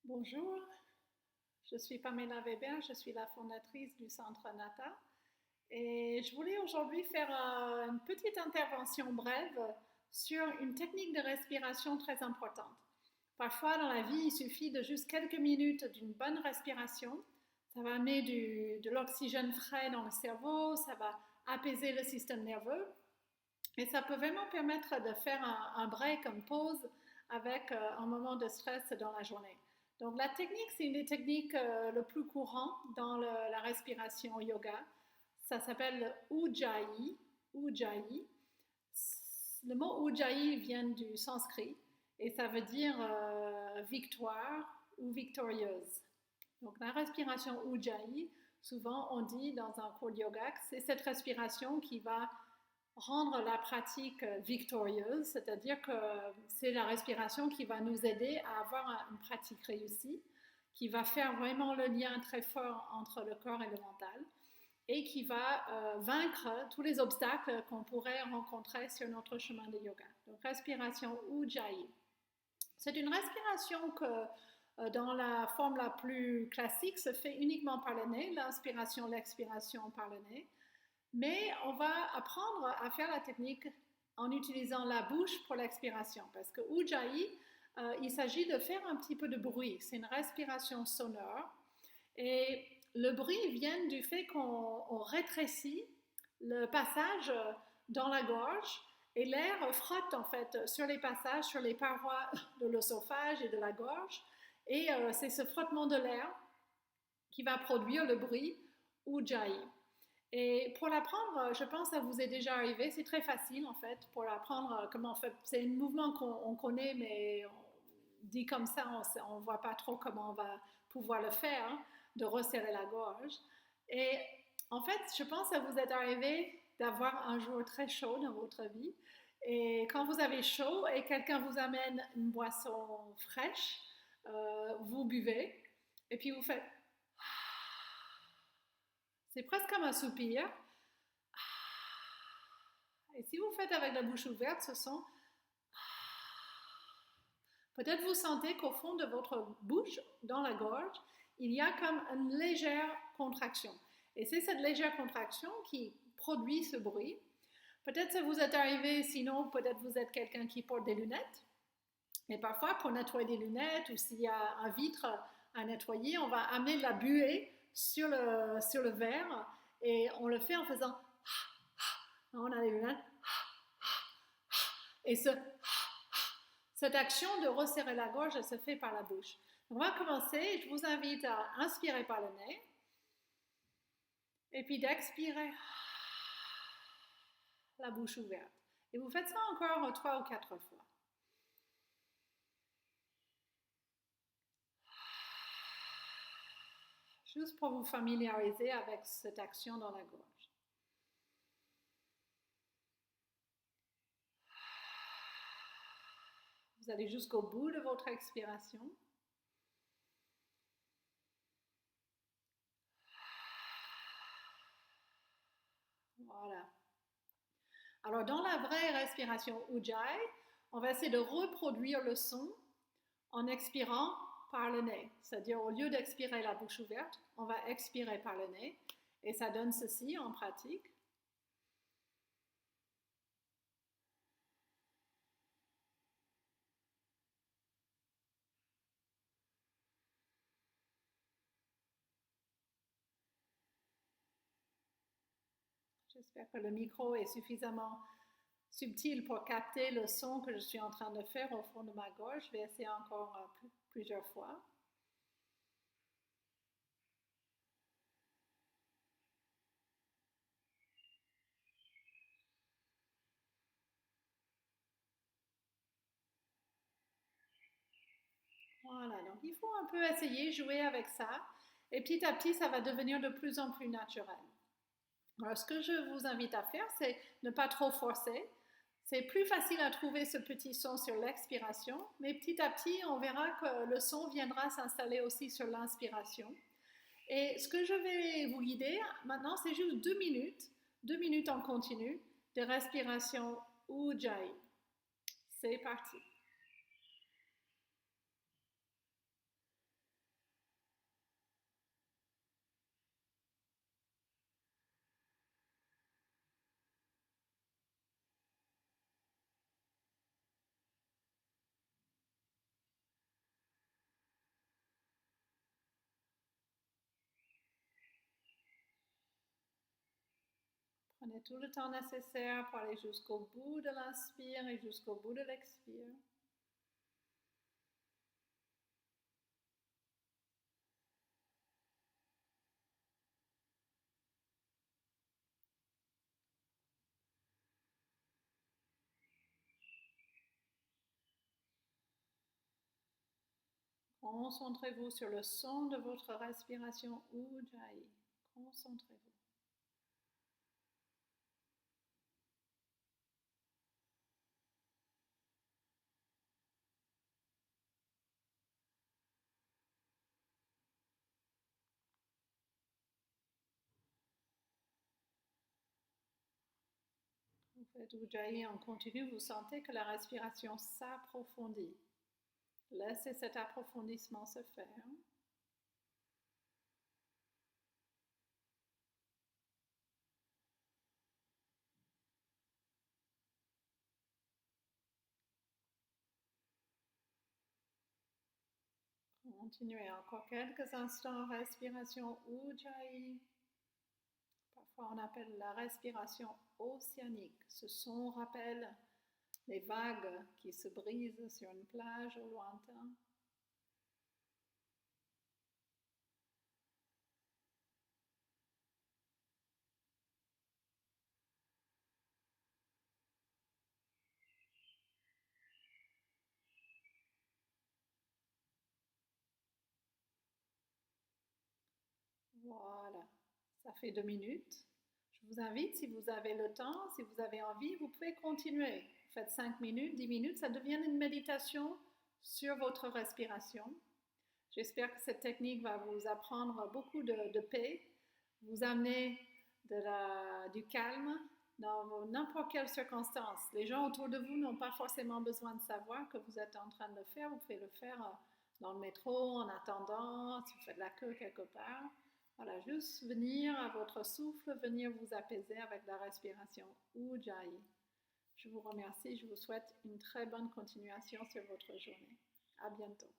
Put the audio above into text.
Bonjour, je suis Pamela Weber, je suis la fondatrice du Centre Nata et je voulais aujourd'hui faire une petite intervention brève sur une technique de respiration très importante. Parfois dans la vie, il suffit de juste quelques minutes d'une bonne respiration. Ça va amener de l'oxygène frais dans le cerveau, ça va apaiser le système nerveux et ça peut vraiment permettre de faire un break, une pause avec un moment de stress dans la journée. Donc la technique, c'est une des techniques le plus courant dans la respiration yoga. Ça s'appelle Ujjayi. Ujjayi. Le mot Ujjayi vient du sanskrit et ça veut dire victoire ou victorieuse. Donc la respiration Ujjayi, souvent on dit dans un cours de yoga que c'est cette respiration qui va rendre la pratique victorieuse, c'est-à-dire que c'est la respiration qui va nous aider à avoir une pratique réussie, qui va faire vraiment le lien très fort entre le corps et le mental et qui va vaincre tous les obstacles qu'on pourrait rencontrer sur notre chemin de yoga. Donc respiration Ujjayi. C'est une respiration que dans la forme la plus classique se fait uniquement par le nez, l'inspiration, l'expiration par le nez. Mais on va apprendre à faire la technique en utilisant la bouche pour l'expiration. Parce que Ujjayi, il s'agit de faire un petit peu de bruit. C'est une respiration sonore. Et le bruit vient du fait qu'on rétrécit le passage dans la gorge et l'air frotte en fait sur les passages, sur les parois de l'œsophage et de la gorge. Et c'est ce frottement de l'air qui va produire le bruit Ujjayi. Et pour l'apprendre, je pense que ça vous est déjà arrivé, c'est très facile en fait, pour l'apprendre comment on fait. C'est un mouvement qu'on connaît, mais dit comme ça, on ne voit pas trop comment on va pouvoir le faire, hein, de resserrer la gorge. Et en fait, je pense que ça vous est arrivé d'avoir un jour très chaud dans votre vie. Et quand vous avez chaud et quelqu'un vous amène une boisson fraîche, vous buvez et puis vous faites. C'est presque comme un soupir. Et si vous faites avec la bouche ouverte, ce son. Peut-être vous sentez qu'au fond de votre bouche, dans la gorge, il y a comme une légère contraction. Et c'est cette légère contraction qui produit ce bruit. Peut-être ça vous est arrivé, sinon peut-être vous êtes quelqu'un qui porte des lunettes. Et parfois, pour nettoyer des lunettes ou s'il y a un vitre à nettoyer, on va amener de la buée sur le verre et on le fait en faisant on a les lunettes et cette action de resserrer la gorge, elle se fait par la bouche. Donc, on va commencer. Je vous invite à inspirer par le nez et puis d'expirer la bouche ouverte. Et vous faites ça encore 3 ou 4 fois. Juste pour vous familiariser avec cette action dans la gorge. Vous allez jusqu'au bout de votre expiration. Voilà. Alors, dans la vraie respiration Ujjayi, on va essayer de reproduire le son en expirant par le nez. C'est-à-dire, au lieu d'expirer la bouche ouverte, on va expirer par le nez. Et ça donne ceci en pratique. J'espère que le micro est suffisamment subtil pour capter le son que je suis en train de faire au fond de ma gorge. Je vais essayer encore plusieurs fois. Voilà, donc il faut un peu essayer, jouer avec ça. Et petit à petit, ça va devenir de plus en plus naturel. Alors, ce que je vous invite à faire, c'est ne pas trop forcer. C'est plus facile à trouver ce petit son sur l'expiration, mais petit à petit, on verra que le son viendra s'installer aussi sur l'inspiration. Et ce que je vais vous guider maintenant, c'est juste 2 minutes en continu de respiration Ujjayi. C'est parti. Prenez tout le temps nécessaire pour aller jusqu'au bout de l'inspire et jusqu'au bout de l'expire. Concentrez-vous sur le son de votre respiration Ujjayi. Concentrez-vous. Vous faites Ujjayi en continu, vous sentez que la respiration s'approfondit. Laissez cet approfondissement se faire. Continuez encore quelques instants, respiration Ujjayi. Parfois on appelle la respiration océanique. Ce son rappelle les vagues qui se brisent sur une plage au lointain. Voilà, ça fait 2 minutes. Je vous invite, si vous avez le temps, si vous avez envie, vous pouvez continuer. Faites 5 minutes, 10 minutes, ça devient une méditation sur votre respiration. J'espère que cette technique va vous apprendre beaucoup de paix, vous amener du calme dans n'importe quelle circonstance. Les gens autour de vous n'ont pas forcément besoin de savoir que vous êtes en train de le faire. Vous pouvez le faire dans le métro, en attendant, si vous faites de la queue quelque part. Voilà, juste venir à votre souffle, venir vous apaiser avec la respiration Ujjayi. Je vous remercie, je vous souhaite une très bonne continuation sur votre journée. À bientôt.